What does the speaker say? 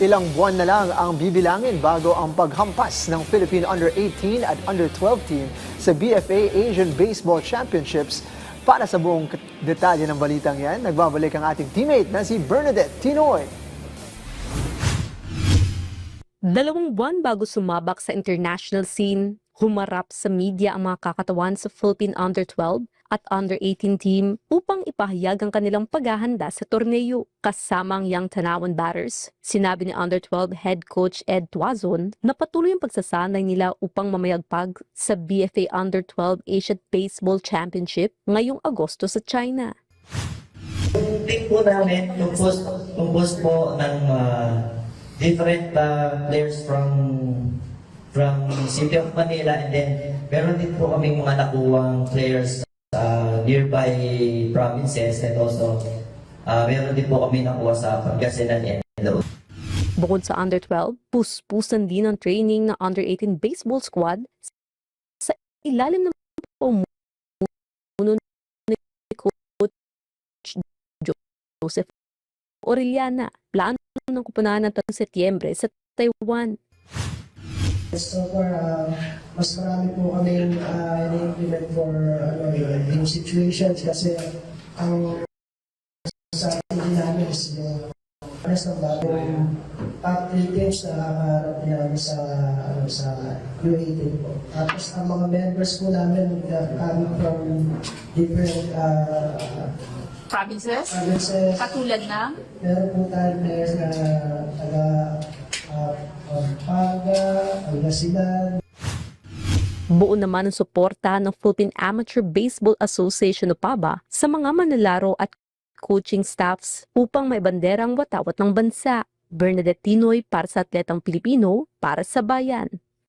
Ilang buwan na lang ang bibilangin bago ang paghampas ng Philippine Under-18 at Under-12 team sa BFA Asian Baseball Championships. Para sa buong detalye ng balitang yan, nagbabalik ang ating teammate na si Bernadette Tinoy. 2 buwan bago sumabak sa international scene, humarap sa media ang mga kakatawan sa Philippine Under-12 at Under-18 team upang ipahayag ang kanilang paghahanda sa torneo kasama ang Young Tanawan Batters. Sinabi ni Under-12 head coach Ed Tuazon na patuloy ang pagsasanay nila upang mamayagpag sa BFA Under-12 Asian Baseball Championship ngayong Agosto sa China. Yung team po namin, composed po ng different players from City of Manila, and then meron din po kaming mga nakuwang players sa nearby provinces, and also meron din po kami nakuha sa Pangasinan and Loob. Bukod sa Under-12, puspusan din ang training ng Under-18 baseball squad sa ilalim ng pamumuno ni Coach Joseph Orellana. Plano ng kupunahan ng Setyembre sa Taiwan. So far, mas marami po kaming in-implement for yung situations kasi ang sa atin namin is yung rest ng bagong top 3 games na nakaharap namin sa U18 po. Tapos ang mga members po namin coming from different provinces, provinces. katulad ng Meron po tayo players na taga Pampanga, Pangasinan. Buo naman ang suporta ng Philippine Amateur Baseball Association o PABA sa mga manlalaro at coaching staffs upang may banderang watawat ng bansa. Bernadette Tinoy para sa Atletang Pilipino, para sa Bayan.